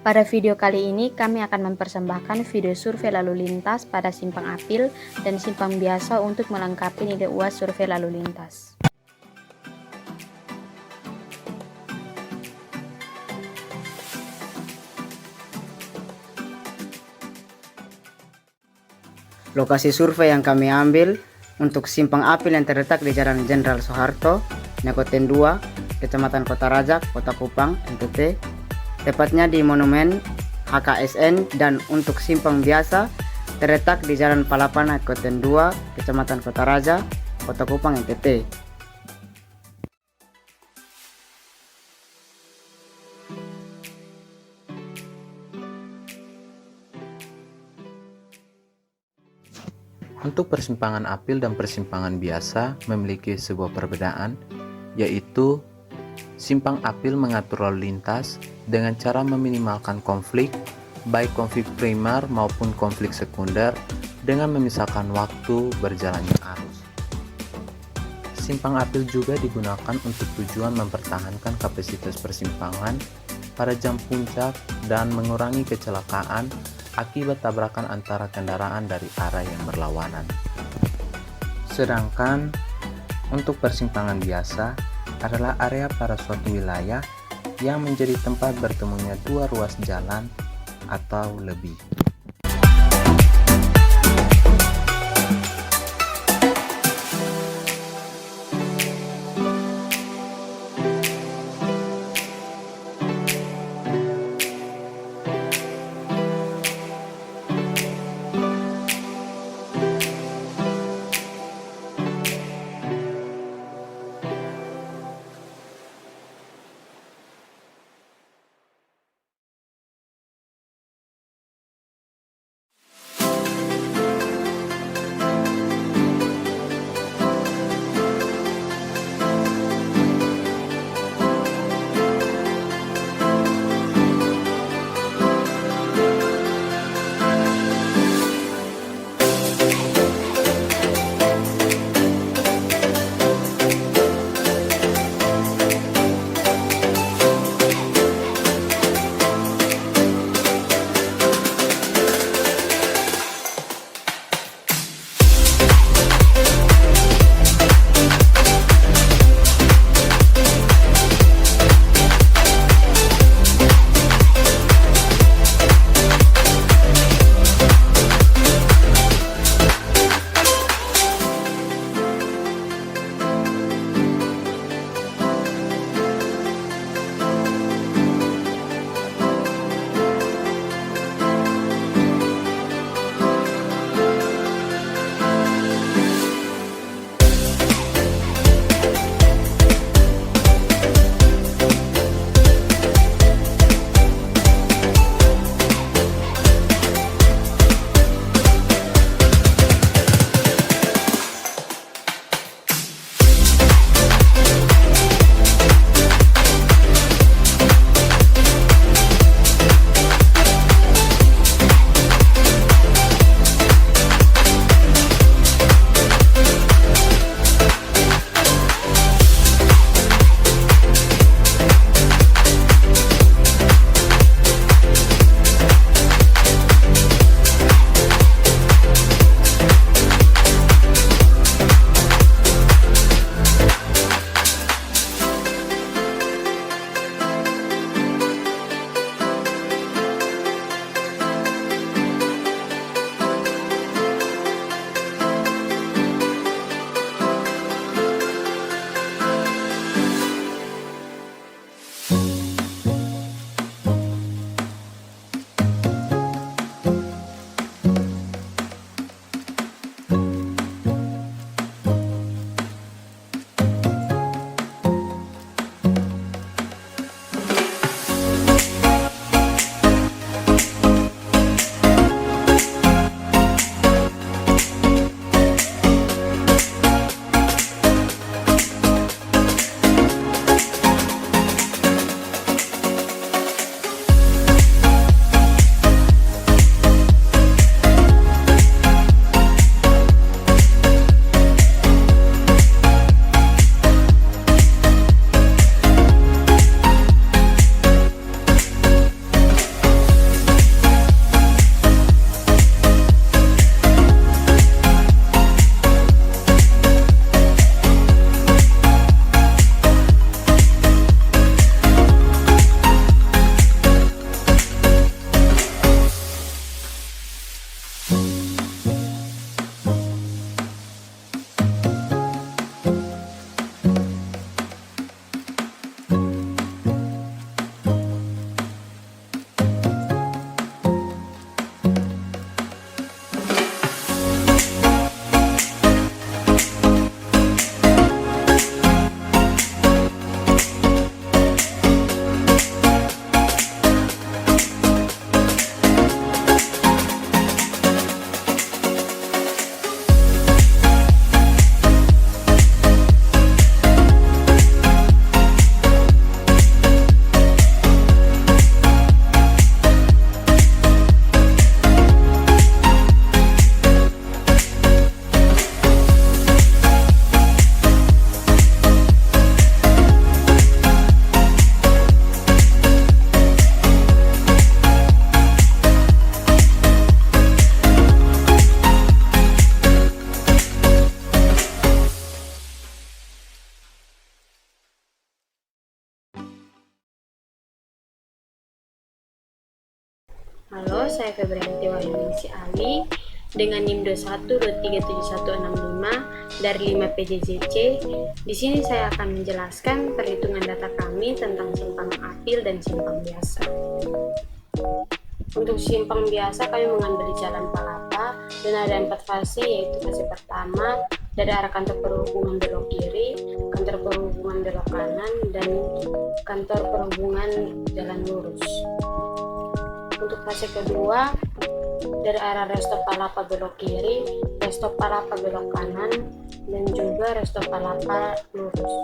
Pada video kali ini kami akan mempersembahkan video survei lalu lintas pada simpang Apil dan simpang biasa untuk melengkapi nilai UAS survei lalu lintas. Lokasi survei yang kami ambil untuk simpang Apil yang terletak di Jalan Jenderal Soeharto, Nyakoten 2, Kecamatan Kota Raja, Kota Kupang, NTT, tepatnya di Monumen HKSN, dan untuk simpang biasa terletak di Jalan Palapan, Nyakoten 2, Kecamatan Kota Raja, Kota Kupang, NTT. Untuk persimpangan Apil dan persimpangan biasa memiliki sebuah perbedaan, yaitu simpang Apil mengatur lalu lintas dengan cara meminimalkan konflik, baik konflik primer maupun konflik sekunder, dengan memisahkan waktu berjalannya arus. Simpang Apil juga digunakan untuk tujuan mempertahankan kapasitas persimpangan pada jam puncak dan mengurangi kecelakaan akibat tabrakan antara kendaraan dari arah yang berlawanan. Sedangkan untuk persimpangan biasa adalah area pada suatu wilayah yang menjadi tempat bertemunya dua ruas jalan atau lebih. saya Febrianti Wahyuningsi Ali dengan NIM 21237165 dari 5 PJJC. Di sini saya akan menjelaskan perhitungan data kami tentang simpang apil dan simpang biasa. Untuk simpang biasa kami mengambil di Jalan Palapa dan ada 4 fase, yaitu fase pertama dari arah kantor perhubungan belok kiri, kantor perhubungan belok kanan, dan kantor perhubungan jalan lurus. Untuk fase kedua dari arah Resto Palapa belok kiri, Resto Palapa belok kanan, dan juga Resto Palapa lurus.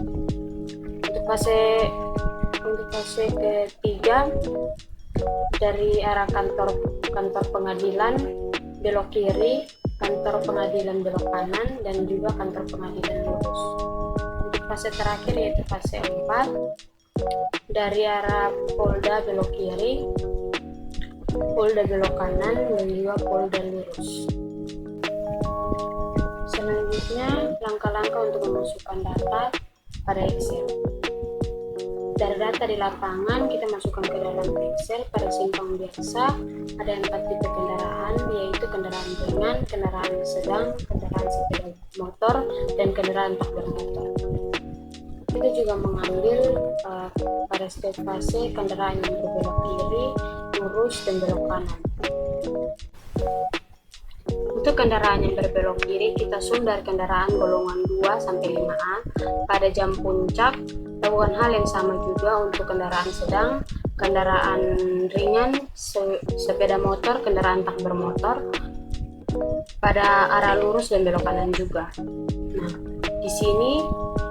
Untuk fase ketiga dari arah kantor pengadilan belok kiri, kantor pengadilan belok kanan, dan juga kantor pengadilan lurus. Untuk fase terakhir yaitu fase 4 dari arah Polda belok kiri, Polda belok kanan, dan juga Polda lurus. Selanjutnya langkah-langkah untuk memasukkan data pada Excel. Dari data di lapangan kita masukkan ke dalam Excel. Pada simpang biasa ada 4 tipe kendaraan, yaitu kendaraan ringan, kendaraan sedang, kendaraan sepeda motor, dan kendaraan tak bermotor. Kita juga mengambil pada setiap fase kendaraan yang berbelok kiri, lurus, dan belok kanan. Untuk kendaraan yang berbelok kiri, kita zoom dari kendaraan golongan 2 sampai 5A. Pada jam puncak, lakukan hal yang sama juga untuk kendaraan sedang, kendaraan ringan, sepeda motor, kendaraan tak bermotor, pada arah lurus dan belok kanan juga. Nah, di sini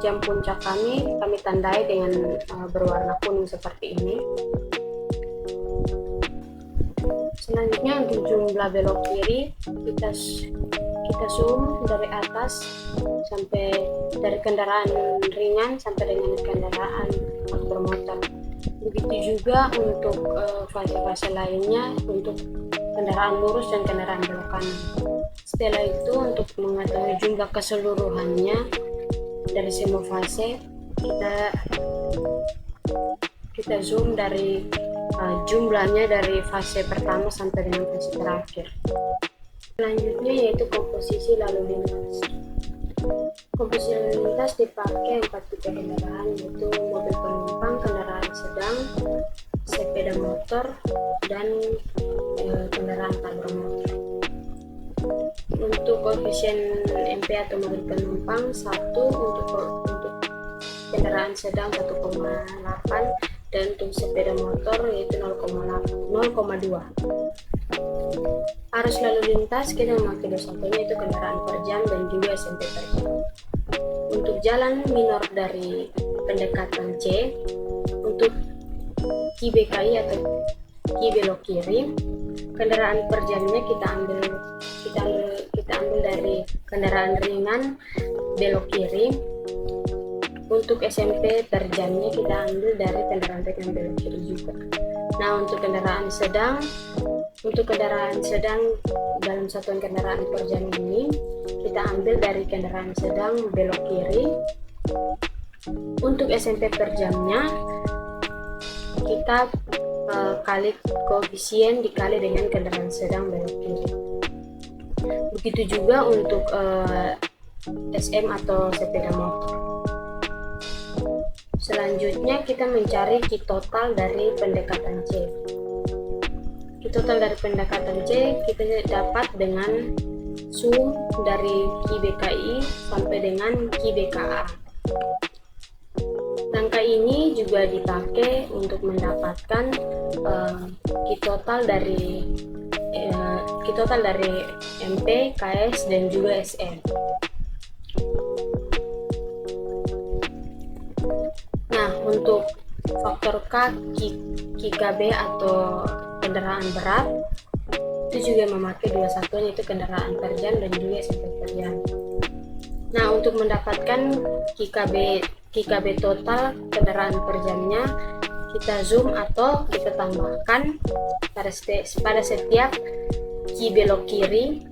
jam puncak kami tandai dengan berwarna kuning seperti ini. Selanjutnya untuk jumlah belok kiri kita zoom dari atas sampai dari kendaraan ringan sampai dengan kendaraan bermotor. Begitu juga untuk fase-fase lainnya untuk kendaraan lurus dan kendaraan belok kanan. Setelah itu untuk mengetahui jumlah keseluruhannya dari semua fase kita zoom dari jumlahnya dari fase pertama sampai dengan fase terakhir. Selanjutnya yaitu komposisi lalu lintas. Komposisi lalu lintas dipakai 4 tipe kendaraan, yaitu mobil penumpang, kendaraan sedang, sepeda motor, dan kendaraan tak bermotor. Untuk koefisien MP atau mobil penumpang 1, untuk kendaraan sedang 1,8, dan untuk sepeda motor yaitu 0,2. Arus lalu lintas kita memakai dua satunya, yaitu kendaraan per jam dan juga SMP per jam. Untuk jalan minor dari pendekatan C, untuk KBKI atau Ki belok kiri, kendaraan per jamnya kita ambil dari kendaraan ringan belok kiri. Untuk SMP per jamnya kita ambil dari kendaraan ringan belok kiri juga. Nah, untuk kendaraan sedang dalam satuan kendaraan per jam ini kita ambil dari kendaraan sedang belok kiri. Untuk SMP per jamnya kita kali koefisien dikali dengan kendaraan sedang belok kiri. Begitu juga untuk SM atau sepeda motor. Selanjutnya kita mencari Ki total dari pendekatan C. Ki total dari pendekatan C kita dapat dengan sum dari Ki BKI sampai dengan Ki BKA. Langkah ini juga dipakai untuk mendapatkan Ki total dari MP, KS, dan juga SM. Nah, untuk faktor K, KKB atau kendaraan berat itu juga memakai dua satuan, yaitu kendaraan per jam dan juga SMP per jam. Nah, untuk mendapatkan KKB total kendaraan per jamnya kita zoom atau kita tambahkan pada setiap Ki belok kiri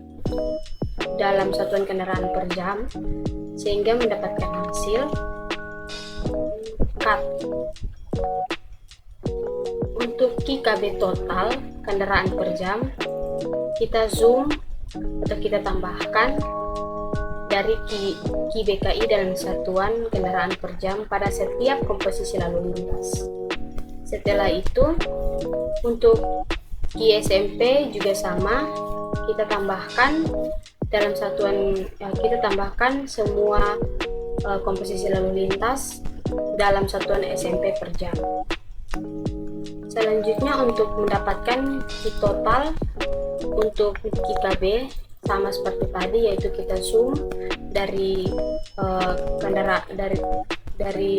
dalam satuan kendaraan per jam sehingga mendapatkan hasil cut. Untuk KKB total kendaraan per jam, kita zoom atau kita tambahkan dari KI/BKI dalam satuan kendaraan per jam pada setiap komposisi lalu lintas. Setelah itu, untuk KI/SMP juga sama, kita tambahkan dalam satuan, kita tambahkan semua komposisi lalu lintas dalam satuan SMP per jam. Selanjutnya, untuk mendapatkan Ki total untuk KKB sama seperti tadi, yaitu kita zoom dari dari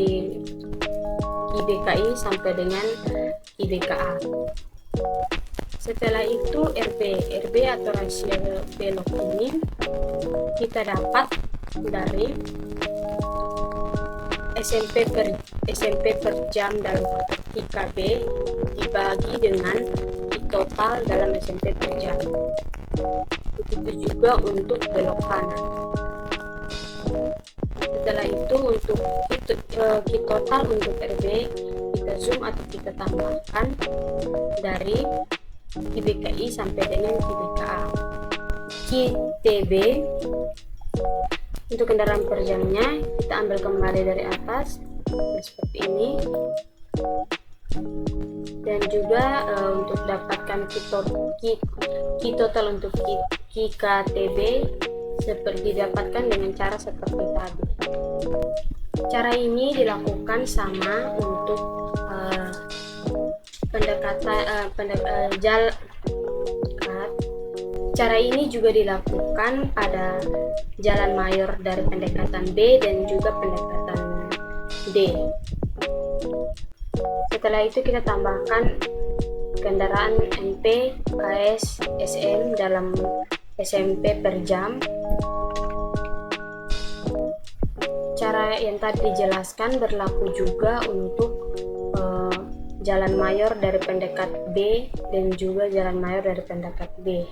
KI/BKI sampai dengan KI/BKA. Setelah itu RB atau rasio belok ini kita dapat dari SMP per jam dalam KKB dibagi dengan Ki total dalam SMP per jam. Begitu juga untuk belok kanan. Setelah itu, untuk Ki total untuk RB kita zoom atau kita tambahkan dari KI/BKI sampai dengan KI/BKA. KI/TB untuk kendaraan per jamnya kita ambil kembali dari atas seperti ini, dan juga untuk dapatkan Ki total untuk KTB seperti didapatkan dengan cara seperti tadi. Cara ini dilakukan sama untuk Cara ini juga dilakukan pada jalan mayor dari pendekatan B dan juga pendekatan D. Setelah itu kita tambahkan kendaraan MP, KS, SM dalam SMP per jam. Cara yang tadi dijelaskan berlaku juga untuk jalan mayor dari pendekat B dan juga jalan mayor dari pendekat B.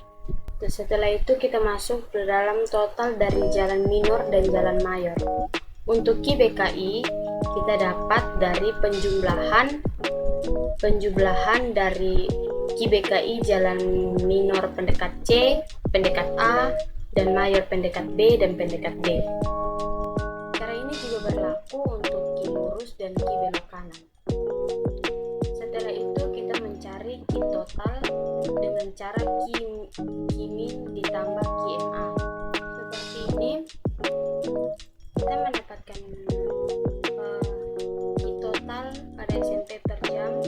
Setelah itu kita masuk ke dalam total dari jalan minor dan jalan mayor. Untuk KI/BKI kita dapat dari penjumlahan dari KI/BKI jalan minor pendekat C, pendekat A, dan mayor pendekat B dan pendekat D. Cara ini juga berlaku untuk Ki lurus dan Ki belok kanan. Setelah itu kita mencari Ki total dengan cara Ki min ditambah Ki MA. Seperti ini kita mendapatkan Ki total pada SMP per jam,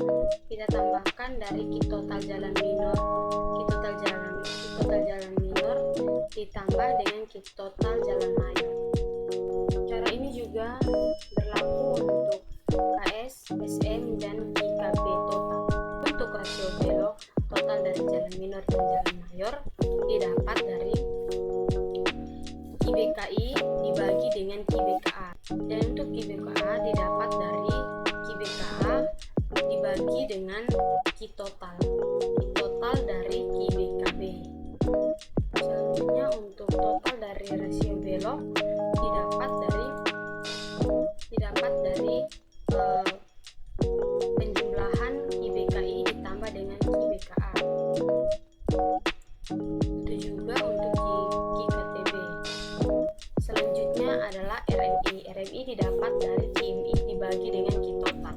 kita tambahkan dari Ki total jalan minor, Ki total jalan minor ditambah dengan Ki total jalan mayor. Cara ini juga berlaku untuk KS, SM, dan KKB total. Untuk rasio belok total dari jalan minor dan jalan mayor didapat dari KI/BKI dibagi dengan KI/BKA, dan untuk KI/BKA didapat dari KI/BKA dibagi dengan Ki total dari KI/BKB. Selanjutnya, untuk total dari rasio belok didapat dari penjumlahan KI/BKI ditambah dengan KI/BKA. Itu juga untuk KTB. Selanjutnya adalah RMI. RMI didapat dari KMI dibagi dengan Ki total.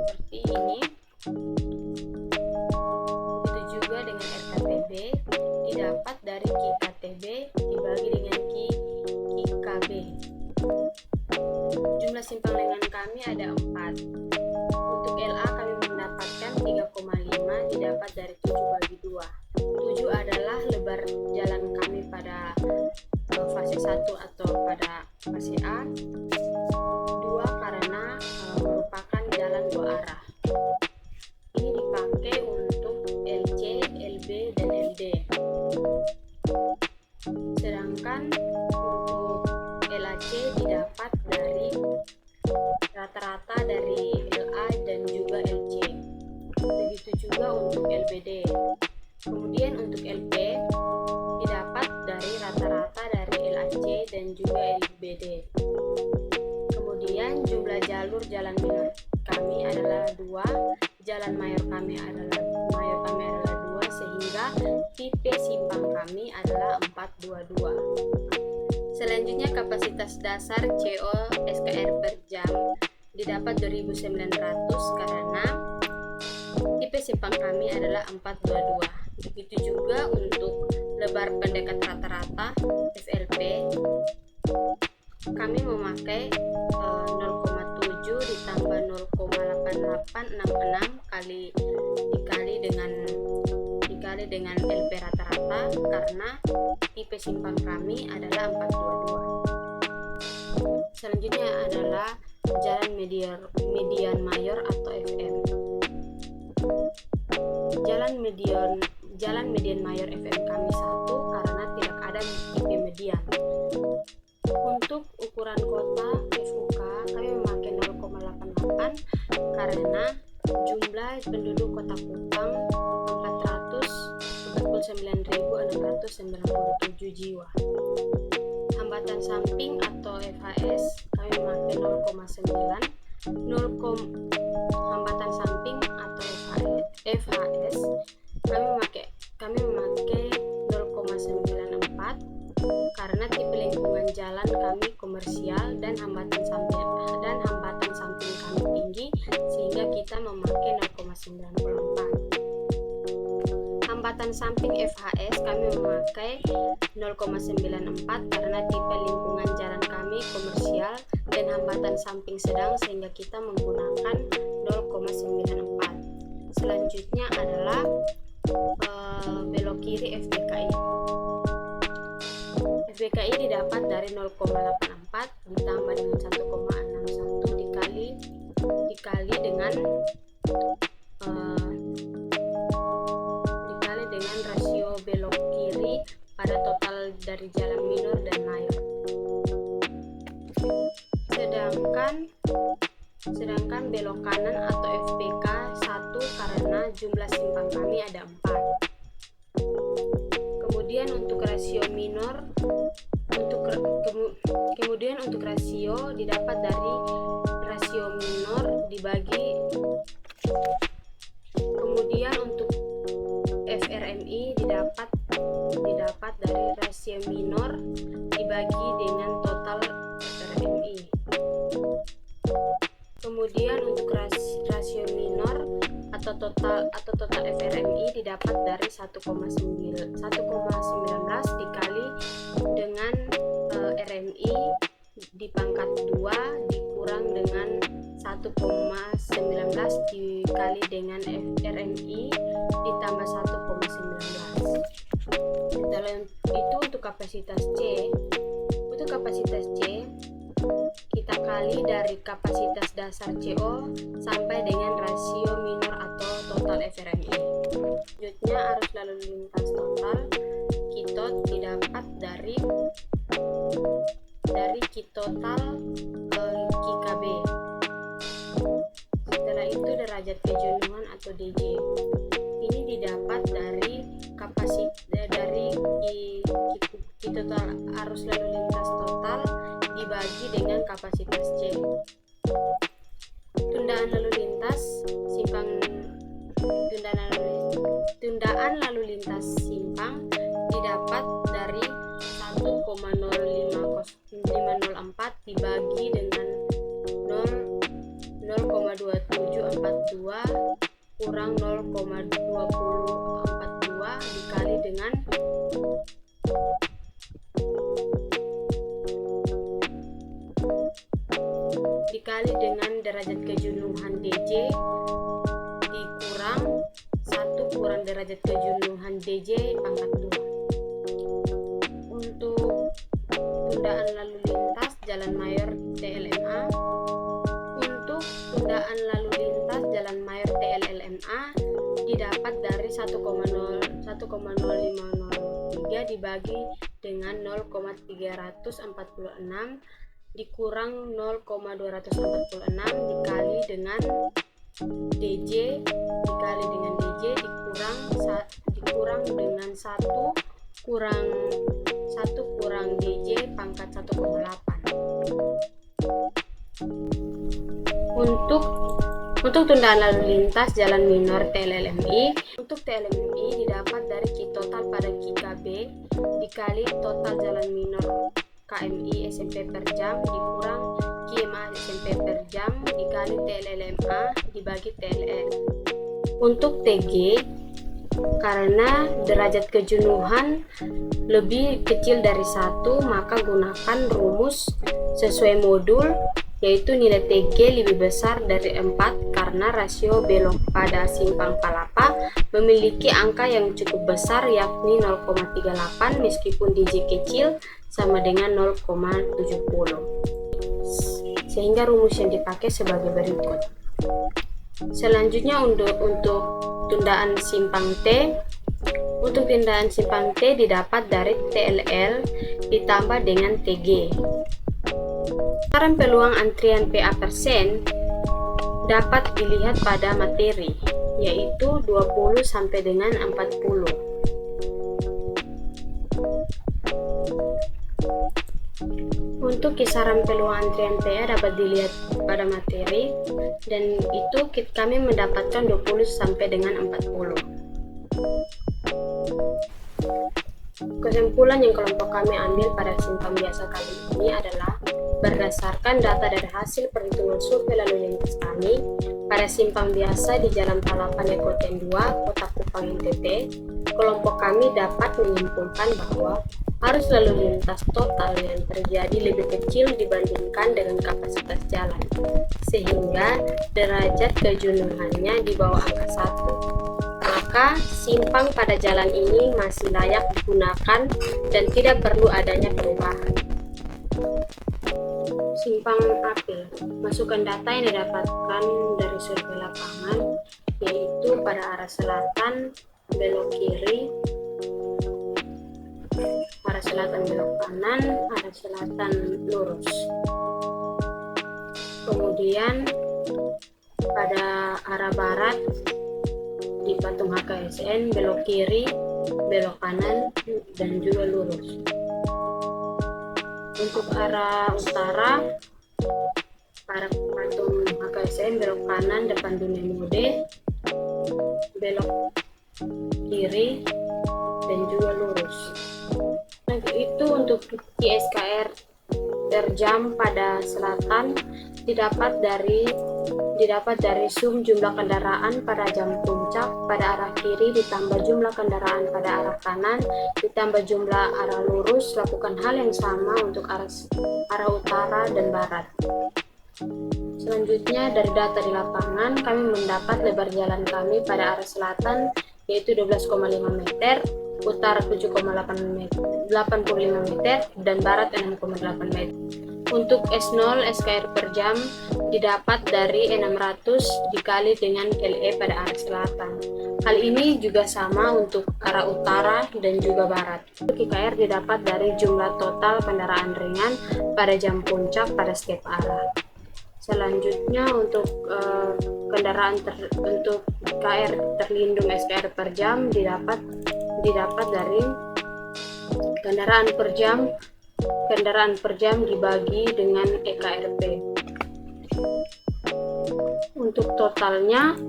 Seperti ini. Itu juga dengan RKTB didapat dari KTB dibagi dengan KKB. Jumlah simpang lengan kami ada 4. Untuk LA kami mendapatkan 3,5 didapat dari 7 bagi 2. 7 adalah lebar jalan kami pada fase 1 atau pada fase A. 2 karena merupakan jalan 2 arah. Ini dipakai untuk LC, LB, dan LD. Sedangkan untuk LAC didapat dari rata-rata dari LA dan juga LC. Begitu juga untuk LBD. Kemudian untuk LP didapat dari rata-rata dari LAC dan juga LBD. Kemudian jumlah jalur jalan minor kami adalah 2, jalan mayor kami adalah mayor kami adalah 2, sehingga tipe simpang kami adalah 422. Selanjutnya kapasitas dasar CO SKR per jam didapat 2900 karena tipe simpang kami adalah 422. Begitu juga untuk lebar pendekat rata-rata FLP kami memakai 0,7 ditambah 0,8866 dikali dengan LP rata-rata karena tipe simpang kami adalah 422. Selanjutnya adalah jalan median mayor atau FM. Jalan median mayor FM kami 1 karena tidak ada tipe median. Untuk ukuran kota FUK kami memakai 0,88 karena jumlah penduduk Kota Kupang 449.697 jiwa. Hambatan samping atau FHS kami memakai 0,9. Hambatan samping atau FHS kami memakai 0,94 karena tipe lingkungan jalan kami komersial dan hambatan samping kami tinggi sehingga kita memakai 0,94. Hambatan samping FHS kami memakai 0,94 karena tipe lingkungan jalan kami komersial dan hambatan samping sedang sehingga kita menggunakan 0,94. Selanjutnya adalah belok kiri FBKI. FBKI didapat dari 0,84 ditambah dengan 1,61 dikali dengan rasio belok kiri pada total dari jalan minor dan mayor. Sedangkan belok kanan atau FBK 1 karena jumlah simpang kami ada 4. Kemudian untuk rasio minor untuk rasio didapat dari rasio minor dibagi. Kemudian untuk FRMI didapat dari rasio minor dibagi dengan total FRMI. Kemudian untuk rasio minor atau total FRMI didapat dari 1,19 dikali dengan RMI di pangkat 2 dikurang dengan 1,19 dikali dengan RMI ditambah 1,19. Setelah itu untuk kapasitas C. Untuk kapasitas C kita kali dari kapasitas dasar CO sampai dengan rasio minor atau total FRMI. Selanjutnya arus lalu lintas total kitot didapat dari kitotal KIKB. Setelah itu derajat kejenuhan atau DJ. Ini didapat dari kitotal arus lalu lintas total dibagi dengan kapasitas C. Tundaan lalu lintas simpang didapat dari 1,0504 dibagi dengan 0,2742 kurang 0,2042 dikali dengan derajat kejenuhan DJ dikurang 1 kurang derajat kejenuhan DJ pangkat 2. Untuk tundaan lalu lintas jalan mayor TLMA. Untuk tundaan lalu lintas jalan mayor TLLMA didapat dari 1,0503 dibagi dengan 0,346 dikurang 0,246 dikali dengan DJ dikurang dengan 1 kurang DJ pangkat 1,8. Untuk tundaan lalu lintas jalan minor TLLMI, untuk TLMI didapat dari Ki total pada Ki KB dikali total jalan minor KMI SMP per jam dikurang Ki MA SMP per jam dikali TLLMA dibagi TLL. Untuk TG, karena derajat kejenuhan lebih kecil dari 1, maka gunakan rumus sesuai modul, yaitu nilai TG lebih besar dari 4 karena rasio belok pada simpang palapa memiliki angka yang cukup besar yakni 0,38 meskipun DJ kecil sama dengan 0,70. Sehingga rumus yang dipakai sebagai berikut. Selanjutnya untuk tundaan simpang T. Untuk tundaan simpang T didapat dari TLL ditambah dengan TG. Besaran peluang antrian PA persen dapat dilihat pada materi, yaitu 20 sampai dengan 40. Untuk kisaran peluang antrian PA dapat dilihat pada materi, dan itu kami mendapatkan 20 sampai dengan 40. Kesimpulan yang kelompok kami ambil pada simpang biasa kali ini adalah berdasarkan data dari hasil perhitungan survei lalu lintas kami pada simpang biasa di Jalan Palapan Ekoten 2, Kota Kupang NTT, kelompok kami dapat menyimpulkan bahwa arus lalu lintas total yang terjadi lebih kecil dibandingkan dengan kapasitas jalan, sehingga derajat kejenuhannya di bawah angka 1. Maka simpang pada jalan ini masih layak digunakan dan tidak perlu adanya perubahan. Simpang apel, masukan data yang didapatkan dari survei lapangan, yaitu pada arah selatan belok kiri, arah selatan belok kanan, arah selatan lurus. Kemudian pada arah barat di patung HKSN belok kiri, belok kanan, dan juga lurus. Untuk arah utara, para patung HKSN belok kanan depan dunia mode, belok kiri, dan juga lurus. Nah, itu untuk ISKR per jam pada selatan didapat dari sum jumlah kendaraan pada jam puncak pada arah kiri ditambah jumlah kendaraan pada arah kanan ditambah jumlah arah lurus. Lakukan hal yang sama untuk arah utara dan barat. Selanjutnya dari data di lapangan kami mendapat lebar jalan kami pada arah selatan yaitu 12,5 meter, utara 7,85 meter, dan barat 6,8 meter. Untuk S0 SKR per jam didapat dari 600 dikali dengan LE pada arah selatan. Hal ini juga sama untuk arah utara dan juga barat. KKR didapat dari jumlah total kendaraan ringan pada jam puncak pada setiap arah. Selanjutnya untuk untuk KR terlindung SKR per jam didapat dari kendaraan per jam dibagi dengan EKRP. Untuk totalnya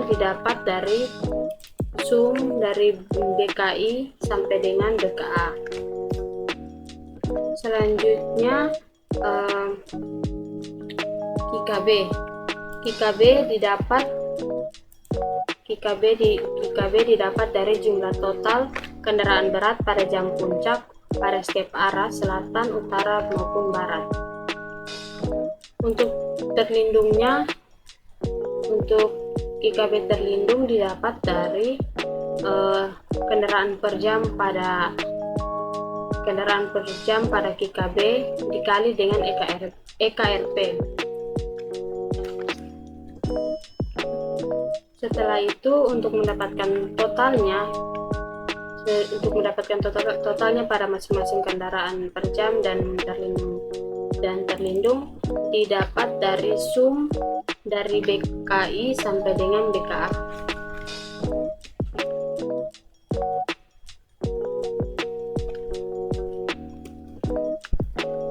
didapat dari sum dari BKI sampai dengan BKA. Selanjutnya KKB didapat dari jumlah total kendaraan berat pada jam puncak pada setiap arah selatan, utara maupun barat. Untuk terlindungnya, untuk KKB terlindung didapat dari kendaraan per jam pada KKB dikali dengan EKRP. Setelah itu untuk mendapatkan totalnya pada masing-masing kendaraan per jam dan terlindung didapat dari sum dari BKI sampai dengan BKA.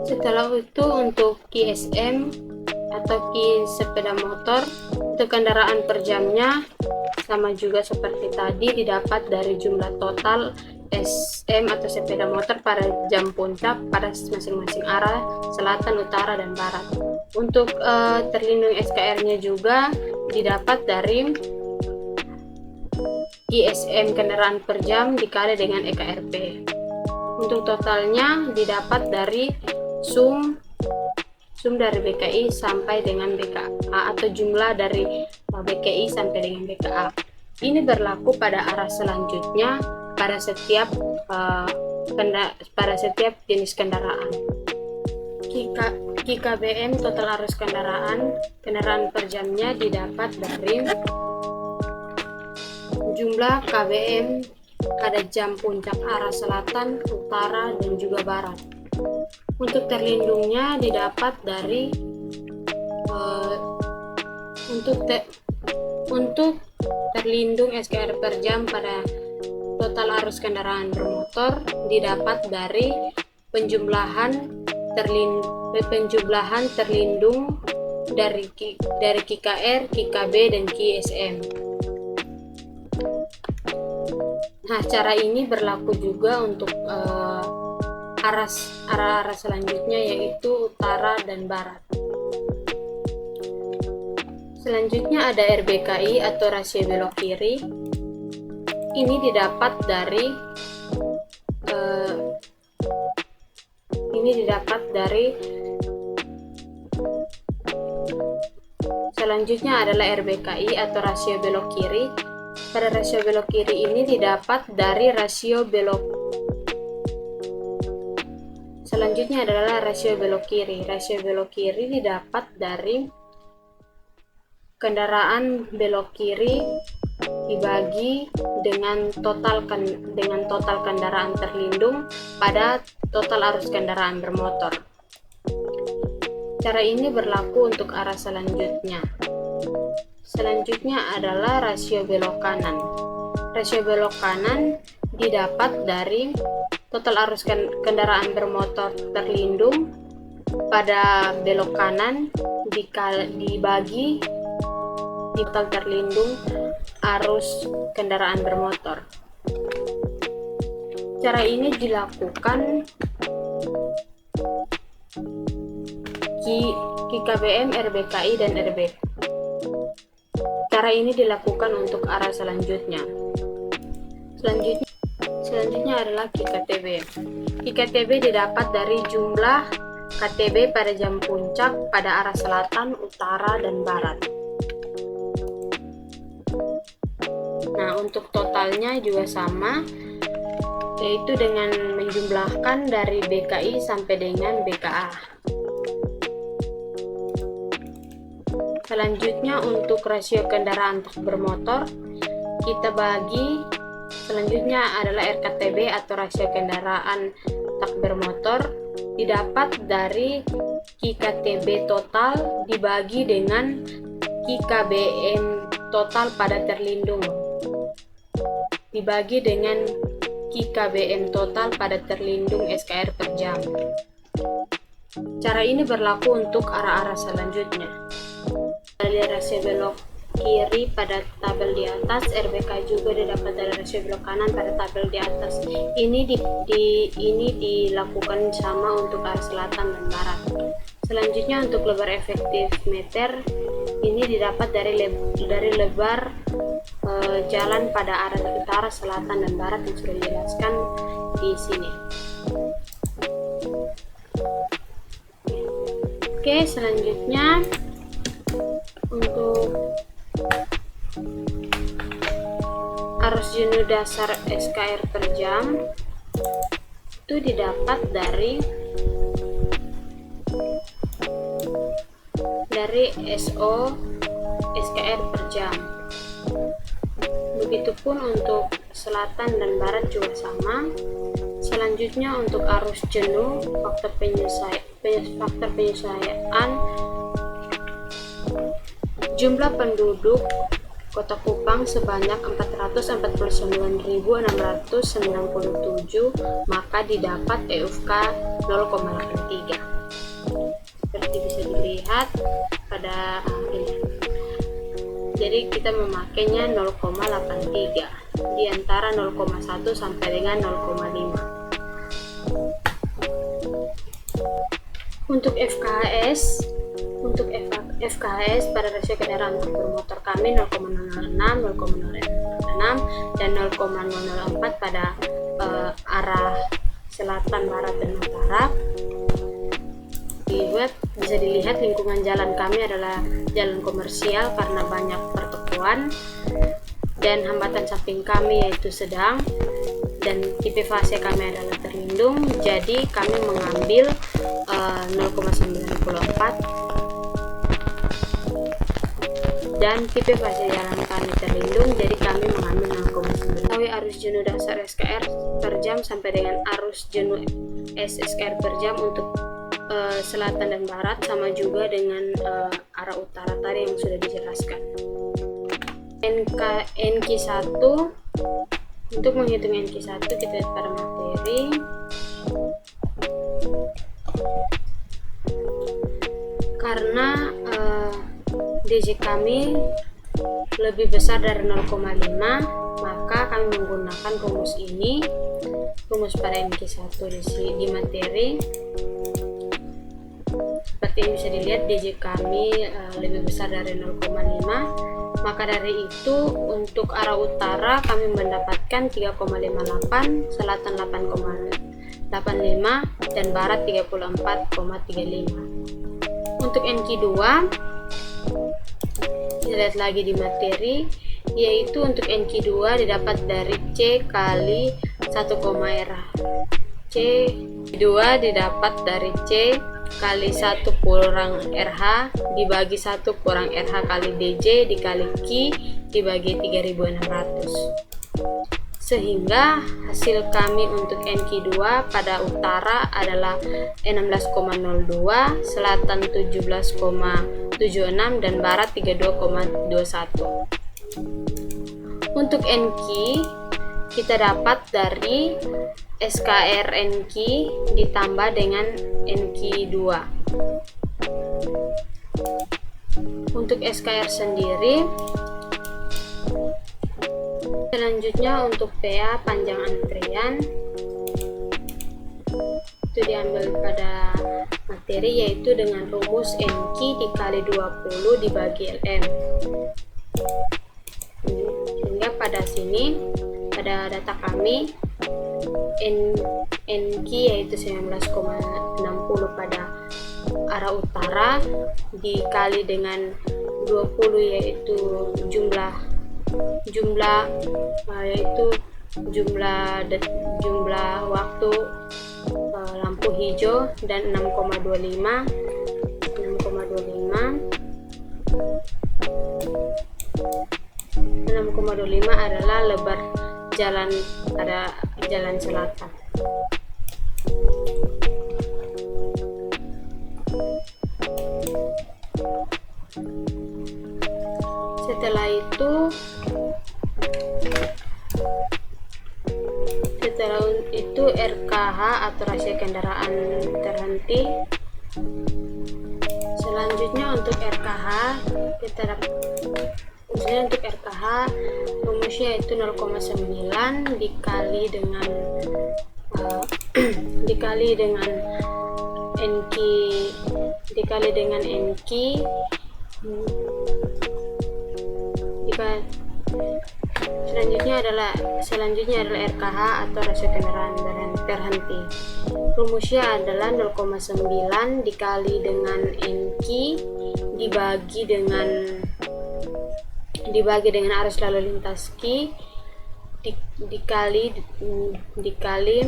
Setelah itu untuk KSM atau Ki sepeda motor, untuk kendaraan per jamnya sama juga seperti tadi, didapat dari jumlah total SM atau sepeda motor pada jam puncak pada masing-masing arah selatan, utara, dan barat. Untuk terlindung SKR-nya juga didapat dari ISM kendaraan per jam dikali dengan EKRP. Untuk totalnya didapat dari sum dari BKI sampai dengan BKA atau jumlah dari BKI sampai dengan BKA. Ini berlaku pada arah selanjutnya pada setiap jenis kendaraan. KKBM total arus kendaraan per jamnya didapat dari jumlah KBM pada jam puncak arah selatan, utara, dan juga barat. Untuk terlindungnya didapat dari untuk terlindung SKR per jam pada total arus kendaraan bermotor didapat dari penjumlahan terlindung dari KKR, KKB, dan KSM. Nah, cara ini berlaku juga untuk arah selanjutnya, yaitu utara dan barat. Selanjutnya ada RBKI atau rasio belok kiri. Ini didapat dari selanjutnya adalah RBKI atau rasio belok kiri. Pada rasio belok kiri ini didapat dari selanjutnya adalah rasio belok kiri. Rasio belok kiri didapat dari kendaraan belok kiri dibagi dengan total kendaraan terlindung pada total arus kendaraan bermotor. Cara ini berlaku untuk arah selanjutnya. Selanjutnya adalah rasio belok kanan. Rasio belok kanan didapat dari total arus kendaraan bermotor terlindung pada belok kanan dibagi total terlindung arus kendaraan bermotor. Cara ini dilakukan KKBM, RBKI, dan RB. Cara ini dilakukan untuk arah selanjutnya. Selanjutnya adalah KKTB. KKTB didapat dari jumlah KTB pada jam puncak pada arah selatan, utara, dan barat. Nah, untuk totalnya juga sama, yaitu dengan menjumlahkan dari BKI sampai dengan BKA. Selanjutnya untuk rasio kendaraan truk bermotor, kita bagi. Selanjutnya adalah RKTB atau rasio kendaraan truk bermotor, didapat dari KKTB total dibagi dengan KKBM total pada terlindung dibagi dengan KKBM total pada terlindung SKR per jam. Cara ini berlaku untuk arah-arah selanjutnya. Dari rasio belok kiri pada tabel di atas, RBK juga didapat dari rasio belok kanan pada tabel di atas. Ini dilakukan sama untuk arah selatan dan barat. Selanjutnya untuk lebar efektif meter, ini didapat dari lebar jalan pada arah utara, selatan, dan barat yang sudah dijelaskan di sini. Oke, selanjutnya untuk arus jenuh dasar SKR per jam itu didapat dari SO SKR per jam. Begitupun untuk selatan dan barat juga sama. Selanjutnya untuk arus jenuh, faktor penyesuaian jumlah penduduk Kota Kupang sebanyak 449.697, maka didapat EUFK 0,83. Seperti bisa dilihat pada ini. Jadi kita memakainya 0,83 di antara 0,1 sampai dengan 0,5. Untuk FKS pada rasio kendaraan bermotor kami 0,006, 0,006 dan 0,004 pada arah selatan, barat, dan utara. Bisa dilihat lingkungan jalan kami adalah jalan komersial karena banyak pertokoan, dan hambatan samping kami yaitu sedang, dan tipe fase kami adalah terlindung. Jadi kami mengambil 0,94, dan tipe fase jalan kami terlindung, jadi kami mengambil 0,9. Arus jenuh dasar SKR per jam sampai dengan arus jenuh SKR per jam untuk selatan dan barat sama juga dengan arah utara tadi yang sudah dijelaskan. NQ1, untuk menghitung NQ1 kita lihat pada materi. Karena DJ kami lebih besar dari 0,5, maka kami menggunakan rumus ini, rumus pada NQ1 di materi. Seperti yang bisa dilihat, DJ kami lebih besar dari 0,5, maka dari itu untuk arah utara kami mendapatkan 3,58, selatan 8,85, dan barat 34,35. Untuk NQ2 kita lihat lagi di materi, yaitu untuk NQ2 didapat dari C kali 1,RH. C2 didapat dari C kali 1 kurang RH dibagi 1 kurang RH kali DJ dikali Q dibagi 3600, sehingga hasil kami untuk NQ2 pada utara adalah 16,02, selatan 17,76, dan barat 32,21. Untuk NQ kita dapat dari SKR NQ ditambah dengan NQ2. Untuk SKR sendiri, selanjutnya untuk PA panjang antrian itu diambil pada materi, yaitu dengan rumus NQ dikali 20 dibagi LM. Sehingga pada sini, pada data kami, NQ yaitu 19,60 pada arah utara dikali dengan 20 yaitu jumlah waktu lampu hijau, dan 6,25 adalah lebar jalan pada jalan selatan. Setelah itu RKH atau rasio kendaraan terhenti. Selanjutnya untuk RKH untuk RKH rumusnya itu 0,9 dikali dengan NQ selanjutnya adalah RKH atau rasio kendaraan terhenti. Rumusnya adalah 0,9 dikali dengan NQ dibagi dengan arus lalu lintas Q dikali dikali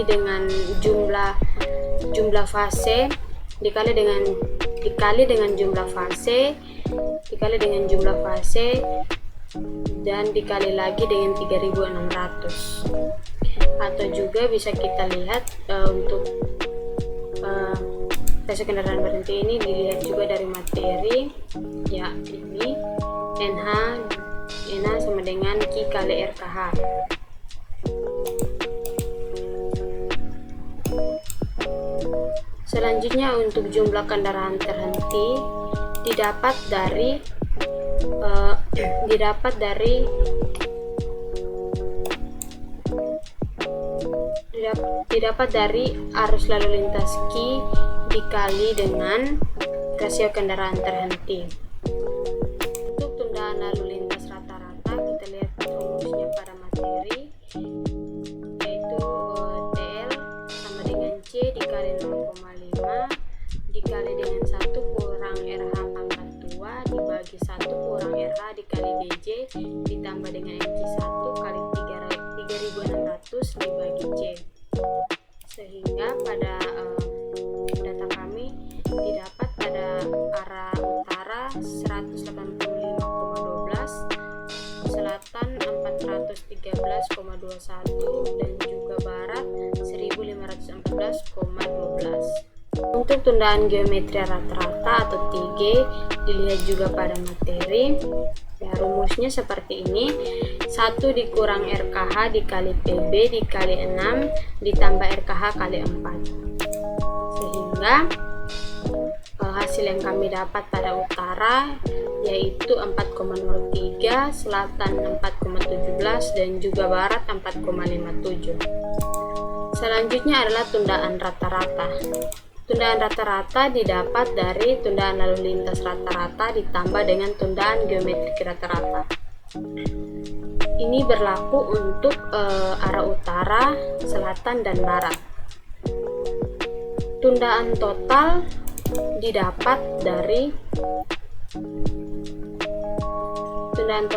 dengan jumlah fase dikali dengan jumlah fase dan dikali lagi dengan 3600. Atau juga bisa kita lihat untuk Rasio kendaraan berhenti ini dilihat juga dari materi, ya ini NH sama dengan Q kali RKH. Selanjutnya untuk jumlah kendaraan terhenti didapat dari arus lalu lintas Q dikali dengan rasio kendaraan terhenti. Untuk tundaan lalu lintas rata-rata kita lihat rumusnya pada materi, yaitu TL sama dengan C dikali 0,5 dikali dengan 1 kurang RH pangkat 2 dibagi 1 kurang RH dikali BJ ditambah dengan NQ1 kali 3600 dibagi C, sehingga pada data kami didapat pada arah utara 185,12, selatan 413,21 dan juga barat 1514,12. Untuk tundaan geometri rata-rata atau TG dilihat juga pada materi. Ya, rumusnya seperti ini: 1 dikurang RKH dikali PB dikali 6 ditambah RKH kali 4. Sehingga hasil yang kami dapat pada utara yaitu 4,03, selatan 4,17 dan juga barat 4,57. Selanjutnya adalah tundaan rata-rata. Tundaan rata-rata didapat dari tundaan lalu lintas rata-rata ditambah dengan tundaan geometrik rata-rata. Ini berlaku untuk arah utara, selatan, dan barat. Tundaan total didapat dari tundaan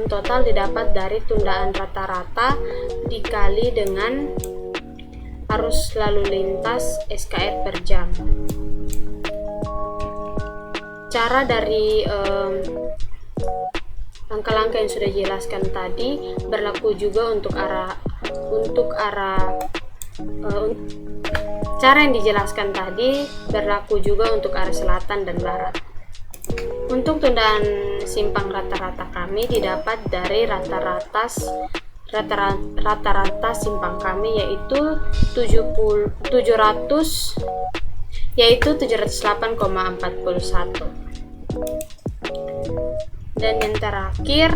total didapat dari tundaan rata-rata dikali dengan arus lalu lintas SKR per jam. Cara dari langkah-langkah yang sudah dijelaskan tadi berlaku juga untuk cara yang dijelaskan tadi berlaku juga untuk arah selatan dan barat. Untuk tundaan simpang rata-rata kami didapat dari rata-rata simpang kami yaitu 708,41. Dan yang terakhir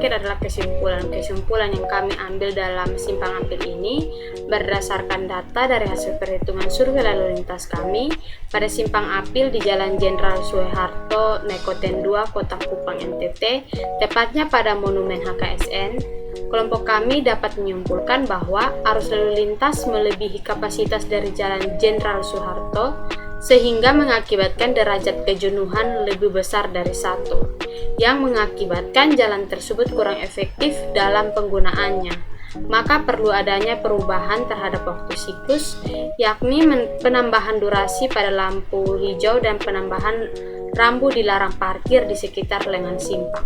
adalah kesimpulan yang kami ambil dalam simpang ampil ini berdasarkan data dari hasil perhitungan survei lalu lintas kami pada simpang apil di Jalan Jenderal Soeharto, Nekoten 2, Kota Kupang, NTT, tepatnya pada Monumen HKSN. Kelompok kami dapat menyimpulkan bahwa arus lalu lintas melebihi kapasitas dari Jalan Jenderal Soeharto sehingga mengakibatkan derajat kejenuhan lebih besar dari 1, yang mengakibatkan jalan tersebut kurang efektif dalam penggunaannya. Maka perlu adanya perubahan terhadap waktu siklus, yakni penambahan durasi pada lampu hijau dan penambahan rambu dilarang parkir di sekitar lengan simpang.